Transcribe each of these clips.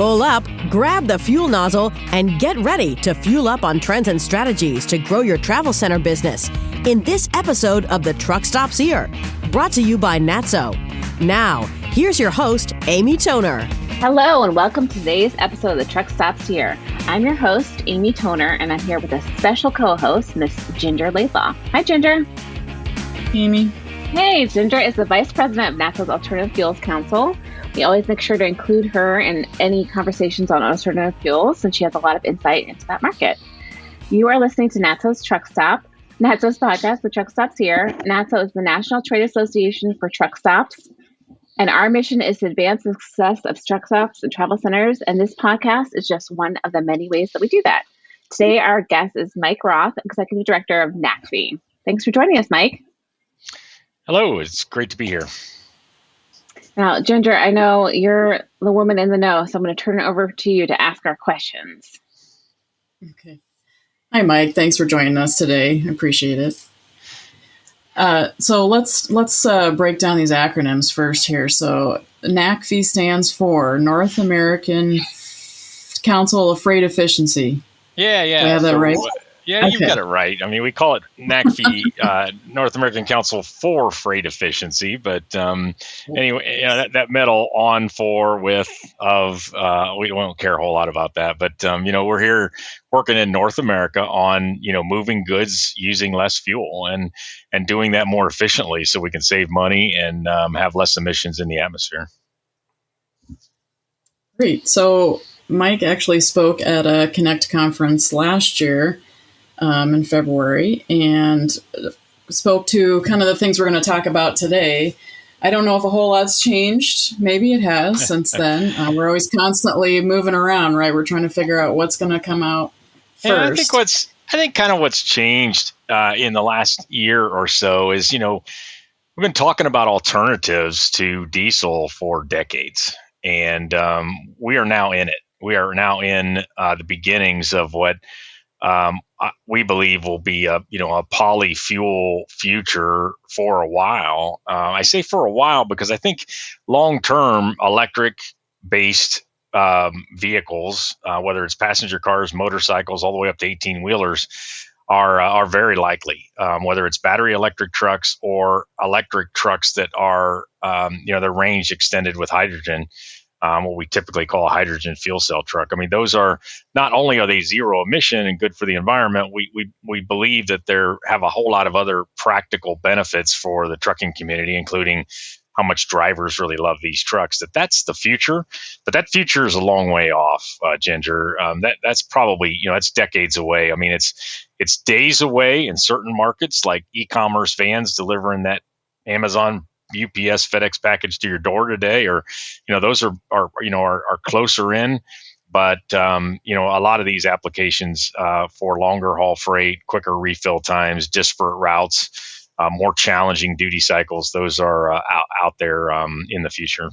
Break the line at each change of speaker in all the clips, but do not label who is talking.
Pull up, grab the fuel nozzle, and get ready to fuel up on trends and strategies to grow your travel center business in this episode of the Truck Stops Here, brought to you by NATSO. Now, here's your host, Amy Toner.
Hello, and welcome to today's episode of the Truck Stops Here. I'm your host, Amy Toner, and I'm here with a special co-host, Miss Ginger Laidlaw. Hi, Ginger.
Amy.
Hey, Ginger is the Vice President of NATSO's Alternative Fuels Council. We always make sure to include her in any conversations on alternative fuels, since she has a lot of insight into that market. You are listening to NATSO's Truck Stop, NATSO's podcast, The Truck Stops Here. NATSO is the National Trade Association for Truck Stops, and our mission is to advance the success of truck stops and travel centers, and this podcast is just one of the many ways that we do that. Today, our guest is Mike Roeth, Executive Director of NACFE. Thanks for joining us, Mike.
Hello, it's great to be here.
Now, Ginger, I know you're the woman in the know, so I'm going to turn it over to you to ask our questions.
Okay. Hi, Mike. Thanks for joining us today. I appreciate it. So let's break down these acronyms first here. So NACFE stands for North American Council of Freight Efficiency.
Yeah.
Do I have that right?
Yeah, okay. You've got it right. I mean, we call it NACFE, North American Council for Freight Efficiency, but anyway, that middle on, for, with, of, we don't care a whole lot about that, but we're here working in North America on moving goods using less fuel and doing that more efficiently, so we can save money and have less emissions in the atmosphere.
Great. So Mike actually spoke at a Connect conference last year. In February, and spoke to kind of the things we're going to talk about today. I don't know if a whole lot's changed. Maybe it has since then. We're always constantly moving around, right? We're trying to figure out what's going to come out first.
Yeah, I think kind of what's changed in the last year or so is, we've been talking about alternatives to diesel for decades, and we are now in it. We are now in the beginnings of what we believe will be a polyfuel future for a while. I say for a while because I think long-term electric-based vehicles, whether it's passenger cars, motorcycles, all the way up to 18-wheelers, are very likely. Whether it's battery electric trucks or electric trucks that are their range extended with hydrogen. What we typically call a hydrogen fuel cell truck. I mean, those are not only are they zero emission and good for the environment, we believe that they have a whole lot of other practical benefits for the trucking community, including how much drivers really love these trucks. That's the future, but that future is a long way off, Ginger. That's probably that's decades away. I mean, it's days away in certain markets like e-commerce vans delivering that Amazon UPS FedEx package to your door today, or those are closer in, but a lot of these applications for longer haul freight, quicker refill times, disparate routes, more challenging duty cycles, those are out there in the future.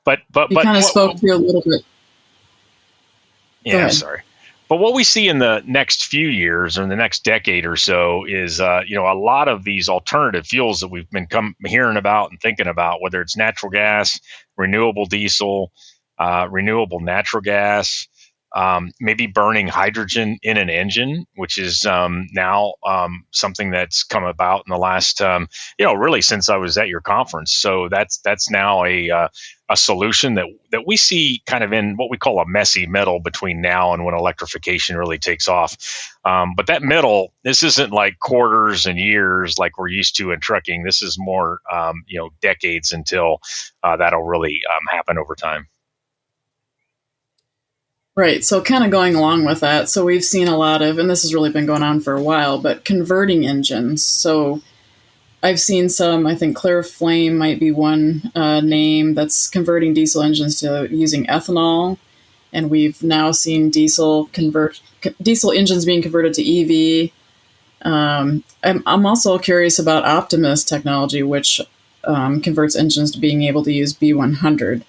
But
you kind of spoke to a little bit.
Yeah, sorry. But what we see in the next few years or in the next decade or so is, a lot of these alternative fuels that we've been hearing about and thinking about, whether it's natural gas, renewable diesel, renewable natural gas, maybe burning hydrogen in an engine, which is now something that's come about in the last, really since I was at your conference. So that's now a solution that we see kind of in what we call a messy middle between now and when electrification really takes off. But that middle, this isn't like quarters and years like we're used to in trucking. This is more, decades until that'll really happen over time.
Right. So kind of going along with that. So we've seen a lot of, and this has really been going on for a while, but converting engines. So I've seen some, I think Clear Flame might be one name that's converting diesel engines to using ethanol. And we've now seen diesel engines being converted to EV. I'm also curious about Optimus technology, which converts engines to being able to use B100.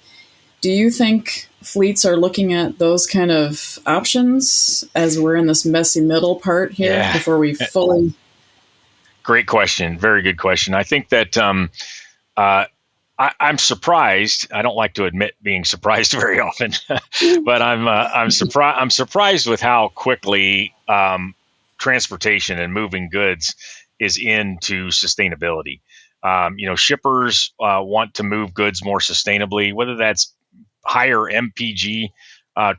Do you think fleets are looking at those kind of options as we're in this messy middle part here before we fully...
Great question. Very good question. I think that I'm surprised. I don't like to admit being surprised very often, but I'm surprised. I'm surprised with how quickly transportation and moving goods is into sustainability. Shippers want to move goods more sustainably, whether that's higher MPG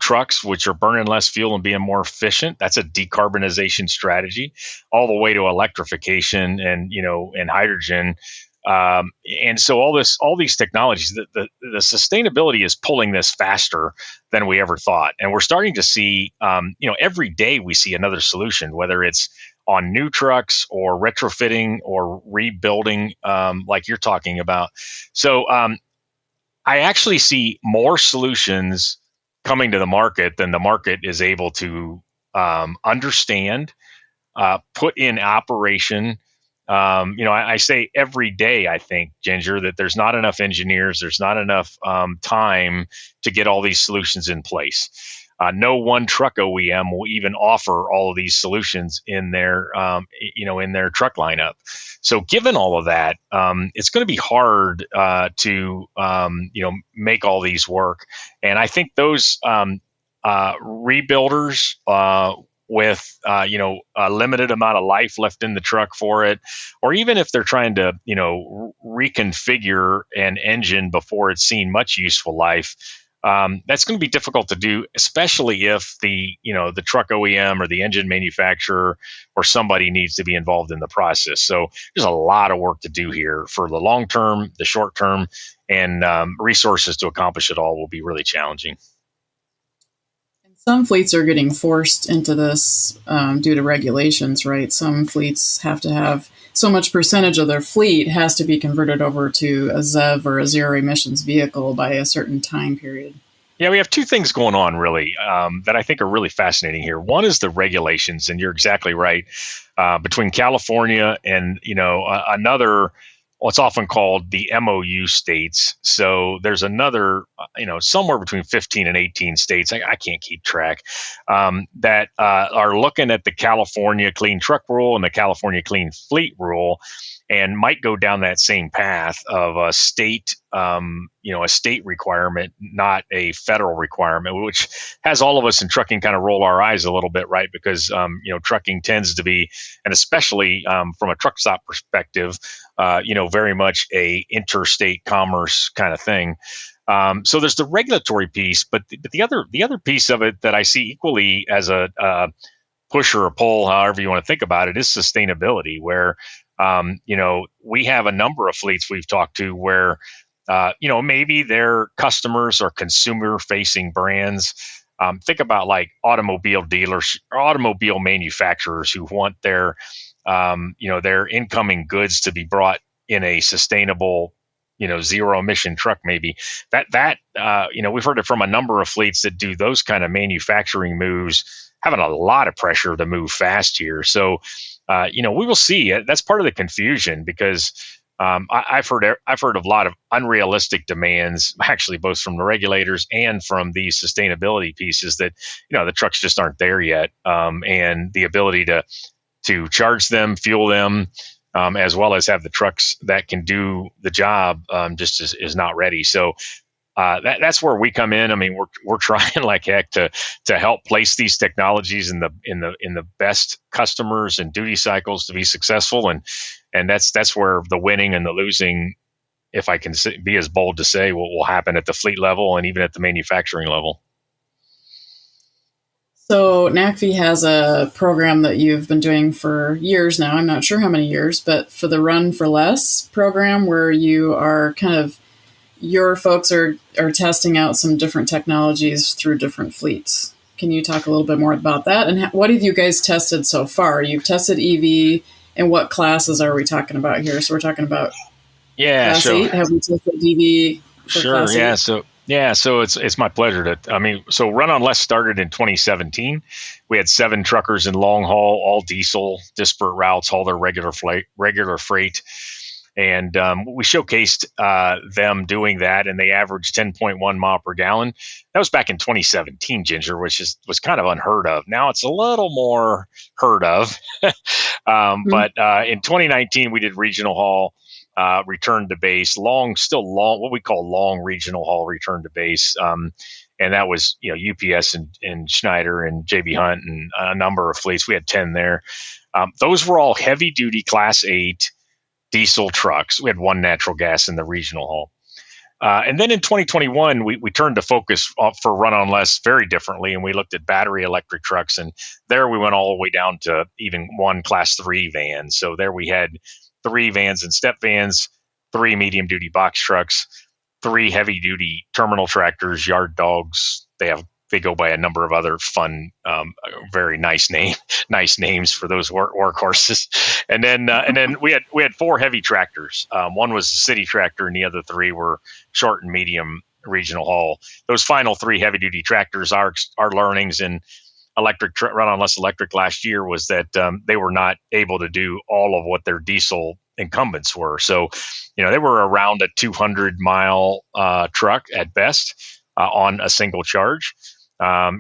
trucks, which are burning less fuel and being more efficient. That's a decarbonization strategy, all the way to electrification and hydrogen. And so all these technologies, the sustainability is pulling this faster than we ever thought. And we're starting to see, every day we see another solution, whether it's on new trucks or retrofitting or rebuilding, like you're talking about. So I actually see more solutions coming to the market than the market is able to understand, put in operation. I say every day, I think, Ginger, that there's not enough engineers, there's not enough time to get all these solutions in place. No one truck OEM will even offer all of these solutions in their truck lineup. So given all of that, it's going to be hard to make all these work. And I think those rebuilders with a limited amount of life left in the truck for it, or even if they're trying to reconfigure an engine before it's seen much useful life, that's going to be difficult to do, especially if the truck OEM or the engine manufacturer or somebody needs to be involved in the process. So there's a lot of work to do here for the long term, the short term, and resources to accomplish it all will be really challenging.
Some fleets are getting forced into this due to regulations, right? Some fleets have to have so much percentage of their fleet has to be converted over to a ZEV or a zero emissions vehicle by a certain time period.
Yeah, we have two things going on really that I think are really fascinating here. One is the regulations, and you're exactly right. Between California and another, what's often called the MOU states. So there's another, somewhere between 15 and 18 states, I can't keep track, that are looking at the California Clean Truck Rule and the California Clean Fleet Rule, and might go down that same path of a state, a state requirement, not a federal requirement, which has all of us in trucking kind of roll our eyes a little bit, right? Because, trucking tends to be, and especially from a truck stop perspective, very much a interstate commerce kind of thing. So there's the regulatory piece, but the other piece of it that I see equally as a push or a pull, however you want to think about it, is sustainability, where we have a number of fleets we've talked to where maybe their customers are consumer-facing brands. Think about like automobile dealers or automobile manufacturers who want their incoming goods to be brought in a sustainable, zero emission truck. Maybe that we've heard it from a number of fleets that do those kind of manufacturing moves, having a lot of pressure to move fast here. So, we will see. That's part of the confusion because I've heard of a lot of unrealistic demands, actually, both from the regulators and from these sustainability pieces that the trucks just aren't there yet, and the ability to charge them, fuel them, as well as have the trucks that can do the job, just is not ready. So that's where we come in. I mean, we're trying like heck to help place these technologies in the best customers and duty cycles to be successful, and that's where the winning and the losing, if I can be as bold to say, will happen at the fleet level and even at the manufacturing level.
So NACFE has a program that you've been doing for years now. I'm not sure how many years, but for the Run for Less program, where you are your folks are testing out some different technologies through different fleets. Can you talk a little bit more about that? And what have you guys tested so far? You've tested EV, and what classes are we talking about here? So we're talking about Class 8. Have we tested EV for Class 8?
So it's my pleasure so Run on Less started in 2017. We had 7 truckers in long haul, all diesel, disparate routes, haul their regular freight. And we showcased them doing that, and they averaged 10.1 mile per gallon. That was back in 2017, Ginger, which was kind of unheard of. Now it's a little more heard of. But in 2019, we did regional haul. return to base, still long, what we call long regional haul return to base. And that was, UPS and Schneider and JB Hunt and a number of fleets. We had 10 there. Those were all heavy duty Class 8 diesel trucks. We had one natural gas in the regional haul. And then in 2021, we turned to focus for run on less very differently, and we looked at battery electric trucks. And there we went all the way down to even one Class 3 van. So there we had 3 vans and step vans, 3 medium duty box trucks, 3 heavy duty terminal tractors, yard dogs. They go by a number of other fun, very nice names for those workhorses. And then we had 4 heavy tractors. One was a city tractor, and the other 3 were short and medium regional haul. Those final 3 heavy duty tractors, our learnings in run on less electric last year was that they were not able to do all of what their diesel incumbents were. So, they were around a 200-mile truck at best on a single charge.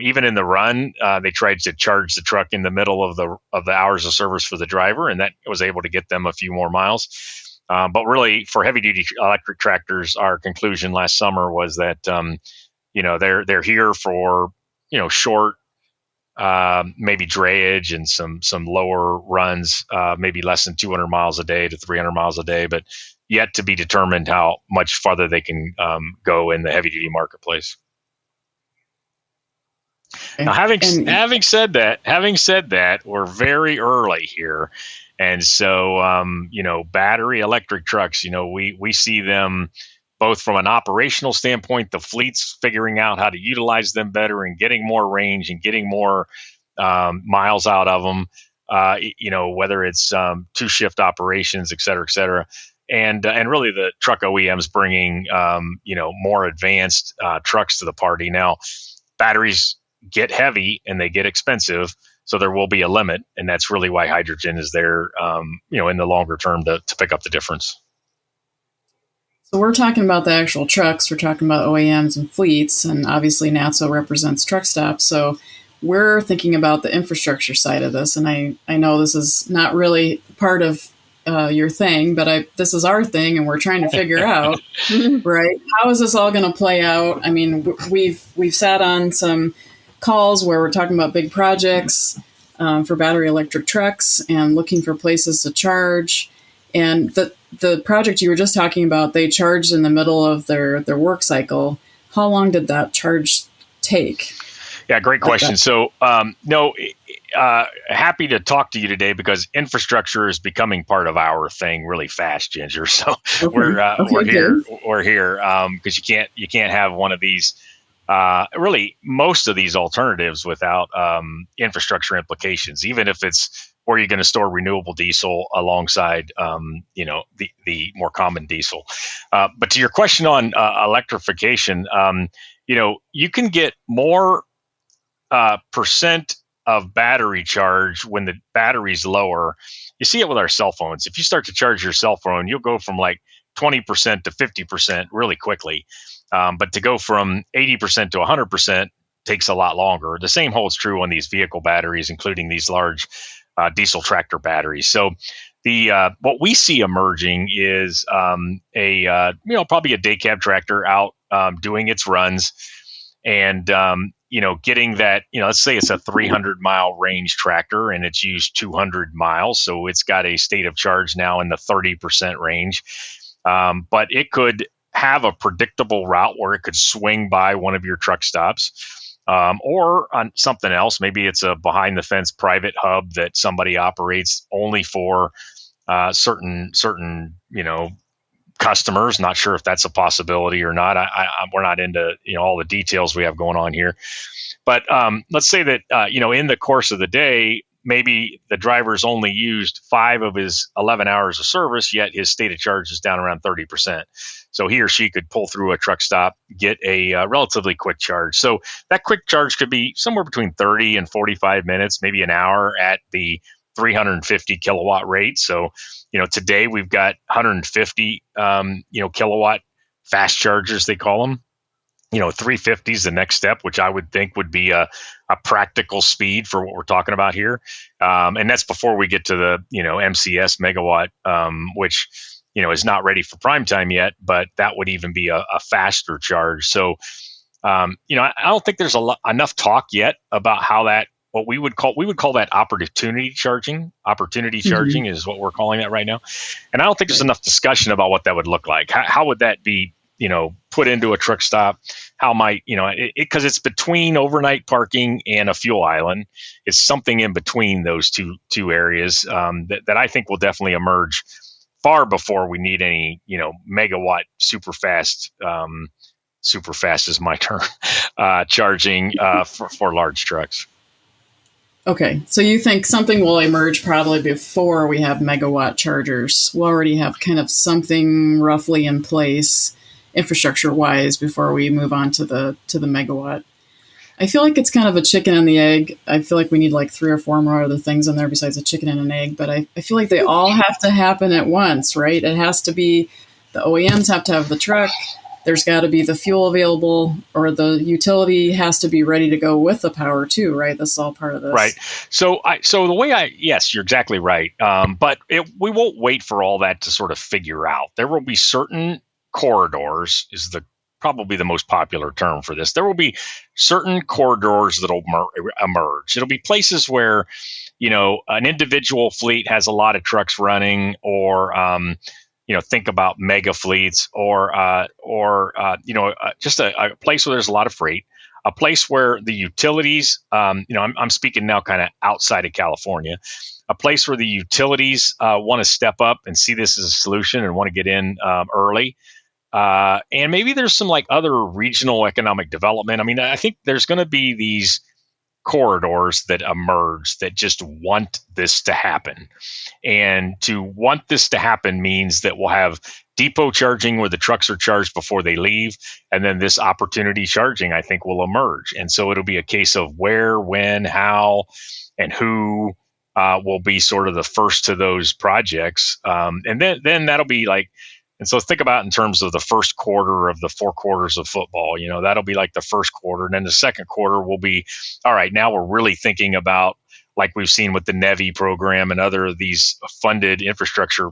Even in the run, they tried to charge the truck in the middle of the hours of service for the driver, and that was able to get them a few more miles. But really, for heavy duty electric tractors, our conclusion last summer was that they're here for short, maybe drayage and some lower runs, maybe less than 200 miles a day to 300 miles a day, but yet to be determined how much farther they can go in the heavy duty marketplace. Now, having said that, we're very early here, and so battery electric trucks, we see them both from an operational standpoint, the fleets figuring out how to utilize them better and getting more range and getting more miles out of them. Whether it's 2-shift operations, et cetera, and really the truck OEMs bringing more advanced trucks to the party. Now, batteries get heavy and they get expensive, so there will be a limit, and that's really why hydrogen is there, in the longer term to pick up the difference.
So we're talking about the actual trucks, we're talking about OEMs and fleets, and obviously NATSO represents truckstops. So we're thinking about the infrastructure side of this, and I know this is not really part of your thing, but this is our thing, and we're trying to figure out, right? How is this all going to play out? I mean, we've sat on some calls where we're talking about big projects for battery electric trucks and looking for places to charge. And the project you were just talking about, they charged in the middle of their work cycle. How long did that charge take?
Yeah, great question. So, happy to talk to you today because infrastructure is becoming part of our thing really fast, Ginger. So we're here because you can't have one of these. Really, most of these alternatives without infrastructure implications, even if it's where you're going to store renewable diesel alongside, the more common diesel. But to your question on electrification, you can get more percent of battery charge when the battery's lower. You see it with our cell phones. If you start to charge your cell phone, you'll go from like 20% to 50% really quickly. But to go from 80% to 100% takes a lot longer. The same holds true on these vehicle batteries, including these large diesel tractor batteries. So what we see emerging is probably a day cab tractor out doing its runs and getting that, let's say it's a 300-mile range tractor and it's used 200 miles. So it's got a state of charge now in the 30% range. But it could have a predictable route where it could swing by one of your truck stops, or on something else. Maybe it's a behind the fence private hub that somebody operates only for certain customers. Not sure if that's a possibility or not. We're not into all the details we have going on here, but let's say that in the course of the day, maybe the driver's only used 5 of his 11 hours of service, yet his state of charge is down around 30%. So he or she could pull through a truck stop, get a relatively quick charge. So that quick charge could be somewhere between 30 and 45 minutes, maybe an hour at the 350 kilowatt rate. So, today we've got 150, kilowatt fast chargers, they call them. 350 is the next step, which I would think would be a practical speed for what we're talking about here. And that's before we get to the, MCS megawatt, which, is not ready for prime time yet, but that would even be a faster charge. So, I don't think there's enough talk yet about how that, what we would call that opportunity charging. Opportunity charging is what we're calling that right now. And I don't think there's enough discussion about what that would look like. How would that be, put into a truck stop? How might, because it's between overnight parking and a fuel island. It's something in between those two areas that I think will definitely emerge far before we need any, megawatt super fast is my term, charging for large trucks.
Okay, so you think something will emerge probably before we have megawatt chargers. We'll already have kind of something roughly in place infrastructure-wise before we move on to the megawatt. I feel like it's kind of a chicken and the egg. I feel like we need like 3 or 4 more other things in there besides a chicken and an egg, but I feel like they all have to happen at once, right? It has to be, the OEMs have to have the truck, there's got to be the fuel available, or the utility has to be ready to go with the power too, right? This is all part of this.
Right. So the way yes, you're exactly right. But we won't wait for all that to sort of figure out. There will be certain corridors, is probably the most popular term for this. There will be certain corridors that'll emerge. It'll be places where, an individual fleet has a lot of trucks running, or think about mega fleets, or just a place where there's a lot of freight, a place where the utilities, I'm speaking now kind of outside of California, a place where the utilities want to step up and see this as a solution and want to get in early. And maybe there's some like other regional economic development. I mean, I think there's going to be these corridors that emerge that just want this to happen. And to want this to happen means that we'll have depot charging where the trucks are charged before they leave. And then this opportunity charging, I think, will emerge. And so it'll be a case of where, when, how, and who will be sort of the first to those projects. And then that'll be like, and so think about in terms of the first quarter of the 4 quarters of football, that'll be like the first quarter. And then the second quarter will be, all right, now we're really thinking about, like we've seen with the NEVI program and other of these funded infrastructure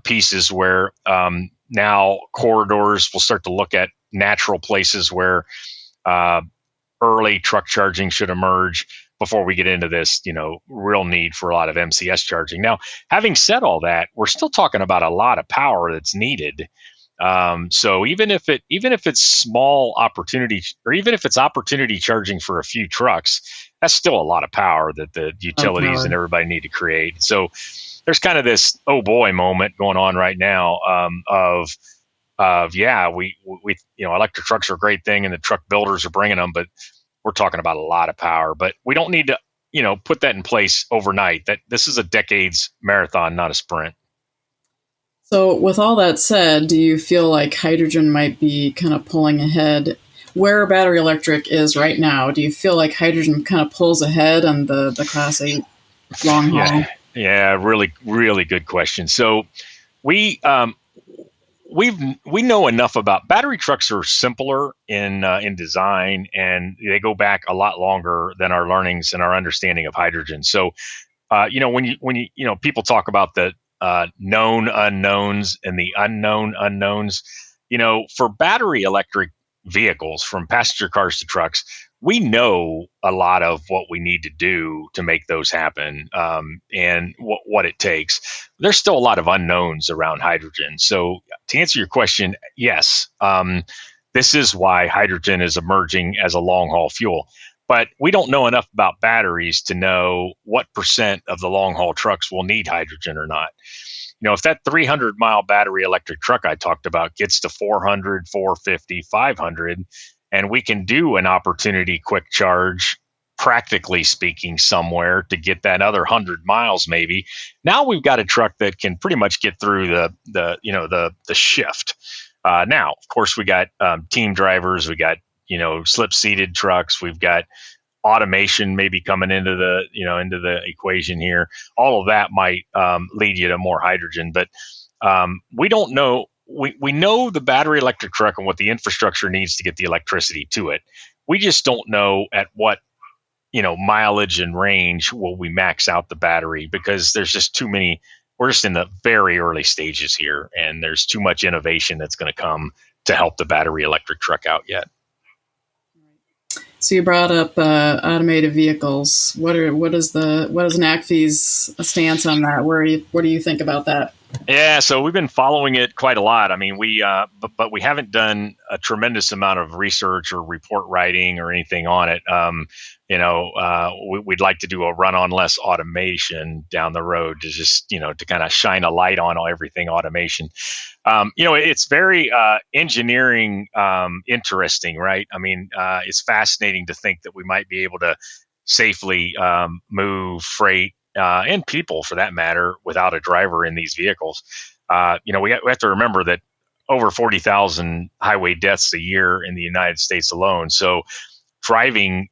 pieces, where now corridors will start to look at natural places where early truck charging should emerge before we get into this, real need for a lot of MCS charging. Now, having said all that, we're still talking about a lot of power that's needed. So even if it's small opportunity, or even if it's opportunity charging for a few trucks, that's still a lot of power that the utilities and everybody need to create. So there's kind of this oh boy moment going on right now of we electric trucks are a great thing and the truck builders are bringing them, but we're talking about a lot of power. But we don't need to put that in place overnight. That this is a decades marathon, not a sprint.
So with all that said, do you feel like hydrogen might be kind of pulling ahead where battery electric is right now? Do you feel like hydrogen kind of pulls ahead on the Class 8 long haul?
Yeah, really, really good question. So we know enough about battery trucks. Are simpler in design, and they go back a lot longer than our learnings and our understanding of hydrogen. So, when you people talk about the known unknowns and the unknown unknowns, for battery electric vehicles, from passenger cars to trucks, we know a lot of what we need to do to make those happen, and what it takes. There's still a lot of unknowns around hydrogen. So to answer your question, yes, this is why hydrogen is emerging as a long-haul fuel. But we don't know enough about batteries to know what % of the long-haul trucks will need hydrogen or not. If that 300-mile battery electric truck I talked about gets to 400, 450, 500, and we can do an opportunity quick charge, practically speaking, somewhere to get that other 100 miles maybe, now we've got a truck that can pretty much get through the shift. Now, of course, we got team drivers, we got slip seated trucks, we've got automation maybe coming into the equation here. All of that might lead you to more hydrogen, but we don't know. We know the battery electric truck and what the infrastructure needs to get the electricity to it. We just don't know at what mileage and range will we max out the battery, because there's just too many. we're just in the very early stages here, and there's too much innovation that's going to come to help the battery electric truck out yet.
So you brought up automated vehicles. What is NACFE's stance on that? What do you think about that?
Yeah, so we've been following it quite a lot. I mean, but we haven't done a tremendous amount of research or report writing or anything on it. We'd like to do a run on less automation down the road to just, to kind of shine a light on everything automation. It's very engineering interesting, right? I mean, it's fascinating to think that we might be able to safely move freight and people, for that matter, without a driver in these vehicles. We have to remember that over 40,000 highway deaths a year in the United States alone. So driving,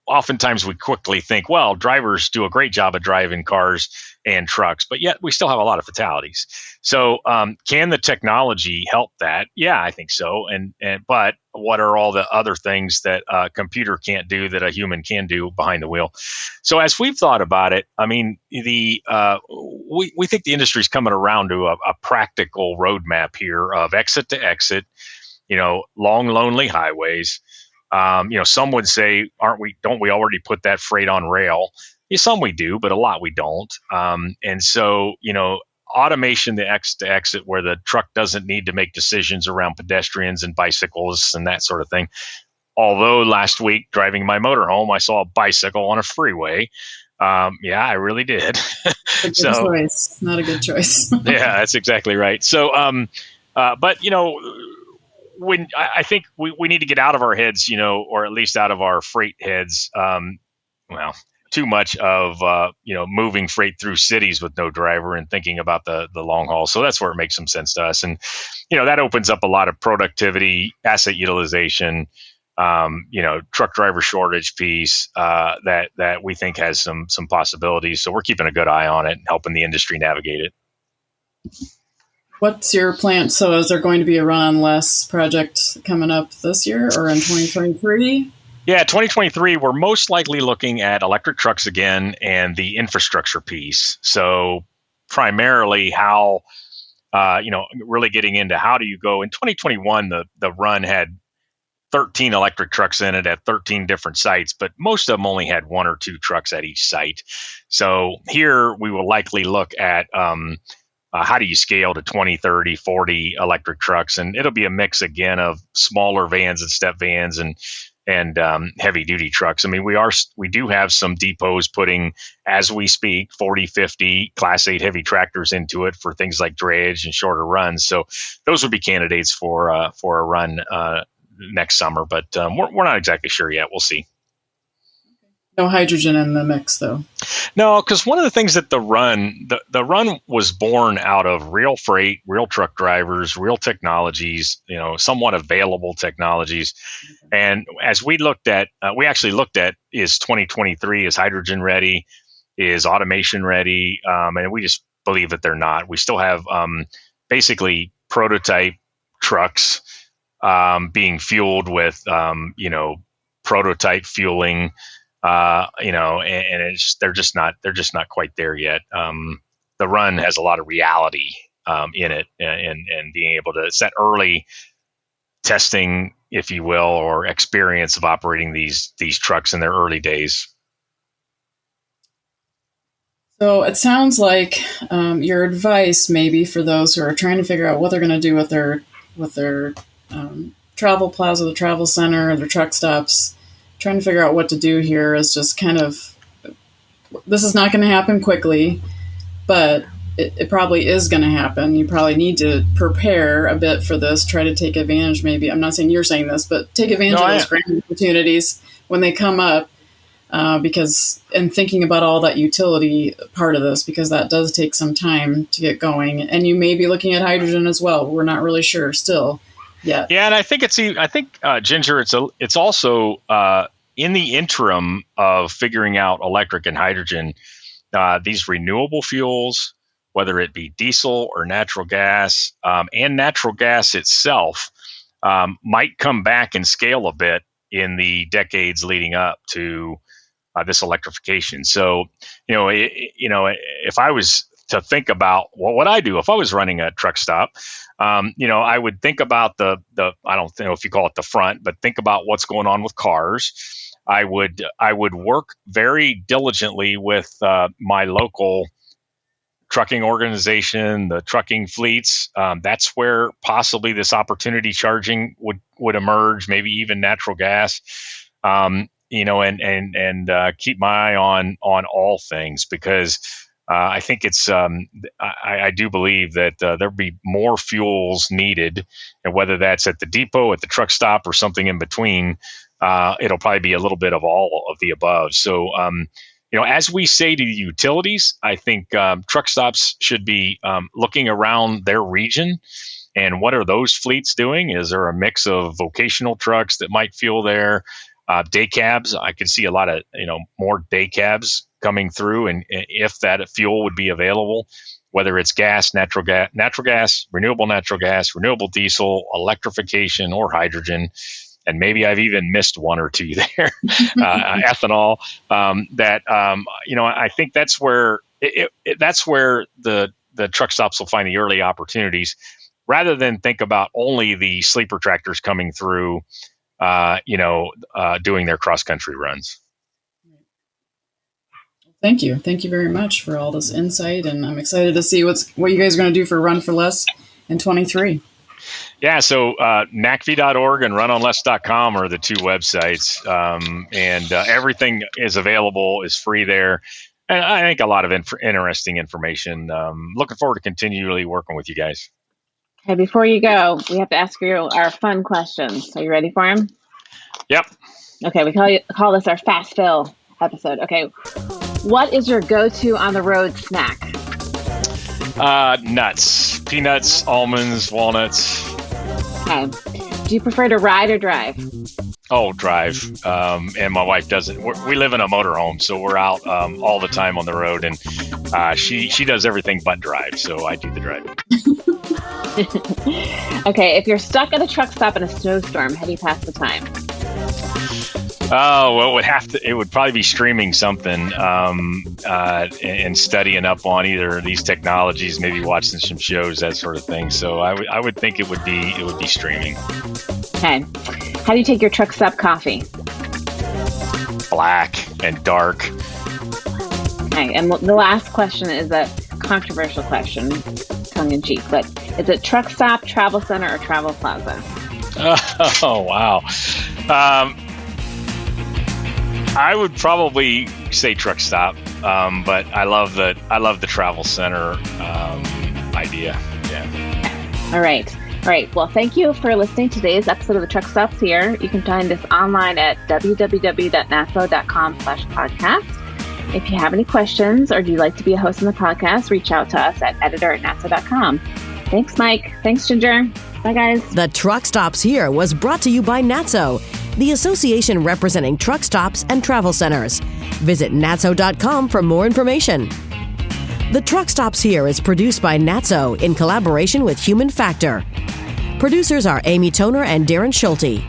oftentimes we quickly think, well, drivers do a great job of driving cars and trucks, but yet we still have a lot of fatalities. So can the technology help that? Yeah, I think so. But what are all the other things that a computer can't do that a human can do behind the wheel? So as we've thought about it, I mean, we think the industry is coming around to a practical roadmap here of exit to exit, long, lonely highways. Some would say, don't we already put that freight on rail? Yeah, some we do, but a lot we don't. And so, automation, the exit to exit, where the truck doesn't need to make decisions around pedestrians and bicyclists and that sort of thing. Although last week, driving my motorhome, I saw a bicycle on a freeway. Yeah, I really did.
Choice. Not a good choice.
Yeah, that's exactly right. So, but when I think we need to get out of our heads, or at least out of our freight heads, too much of, moving freight through cities with no driver and thinking about the long haul. So that's where it makes some sense to us. And, that opens up a lot of productivity, asset utilization, truck driver shortage piece that we think has some possibilities. So we're keeping a good eye on it and helping the industry navigate it.
What's your plan? So is there going to be a run on less project coming up this year or in 2023?
Yeah, 2023, we're most likely looking at electric trucks again and the infrastructure piece. So primarily how, really getting into how do you go. In 2021, the run had 13 electric trucks in it at 13 different sites, but most of them only had one or two trucks at each site. So here we will likely look at how do you scale to 20, 30, 40 electric trucks? And it'll be a mix again of smaller vans and step vans and heavy duty trucks. I mean, we do have some depots putting, as we speak, 40, 50 Class 8 heavy tractors into it for things like drayage and shorter runs. So those would be candidates for a run next summer, but we're not exactly sure yet. We'll see.
No hydrogen in the mix, though.
No, because one of the things that the run was born out of real freight, real truck drivers, real technologies, somewhat available technologies. And as we actually looked at is 2023, is hydrogen ready? Is automation ready? And we just believe that they're not. We still have basically prototype trucks being fueled with, prototype fueling. And they're just not quite there yet. The run has a lot of reality in it, and being able to set early testing, if you will, or experience of operating these trucks in their early days.
So it sounds like your advice, maybe for those who are trying to figure out what they're going to do with their travel plaza, the travel center, their truck stops. Trying to figure out what to do here is just kind of, this is not going to happen quickly, but it probably is going to happen. You probably need to prepare a bit for this, try to take advantage, maybe, I'm not saying you're saying this, but take advantage of those grant opportunities when they come up, and thinking about all that utility part of this, because that does take some time to get going. And you may be looking at hydrogen as well. We're not really sure still. Yeah,
and I think Ginger, it's also in the interim of figuring out electric and hydrogen, these renewable fuels, whether it be diesel or natural gas, and natural gas itself, might come back and scale a bit in the decades leading up to this electrification. So, if I was to think about what would I do if I was running a truck stop. I would think about the I don't know if you call it the front, but think about what's going on with cars. I would work very diligently with my local trucking organization, the trucking fleets. That's where possibly this opportunity charging would emerge, maybe even natural gas. And keep my eye on all things, because I think it's I do believe that there'll be more fuels needed, and whether that's at the depot, at the truck stop, or something in between, it'll probably be a little bit of all of the above. So, as we say to the utilities, I think truck stops should be looking around their region. And what are those fleets doing? Is there a mix of vocational trucks that might fuel there? Day cabs, I could see a lot of, more day cabs coming through. And if that fuel would be available, whether it's gas, natural gas, renewable diesel, electrification, or hydrogen. And maybe I've even missed one or two there, ethanol. I think that's where the truck stops will find the early opportunities, rather than think about only the sleeper tractors coming through, doing their cross country runs.
Thank you very much for all this insight, and I'm excited to see what you guys are going to do for Run for Less in 23.
Yeah, so NACFE.org and runonless.com are the two websites, and everything is available, is free there. And I think a lot of interesting information. Looking forward to continually working with you guys.
Okay, before you go, we have to ask you our fun questions. Are you ready for them?
Yep.
Okay, we call this our Fast Fill episode. Okay, what is your go-to on the road snack?
Nuts, peanuts, almonds, walnuts.
Okay. Do you prefer to ride or drive?
Oh, drive. And my wife doesn't. We live in a motorhome, so we're out all the time on the road, and she does everything but drive, so I do the driving.
Okay, if you're stuck at a truck stop in a snowstorm, how do you pass the time?
Oh, well, it would probably be streaming something and studying up on either these technologies, maybe watching some shows, that sort of thing. So I would think it would be streaming.
Okay. How do you take your truck stop coffee?
Black and dark.
Okay, and the last question is a controversial question, tongue in cheek, but is it truck stop, travel center, or travel plaza?
Oh, wow. I would probably say truck stop, but I love the travel center idea. Yeah.
All right. Well, thank you for listening to today's episode of the Truck Stops Here. You can find us online at www.natso.com/podcast. If you have any questions or you'd like to be a host on the podcast, reach out to us at editor@natso.com. Thanks, Mike. Thanks, Ginger. Bye, guys.
The Truck Stops Here was brought to you by NATSO, the association representing truck stops and travel centers. Visit natso.com for more information. The Truck Stops Here is produced by NATSO in collaboration with Human Factor. Producers are Amy Toner and Darren Schulte.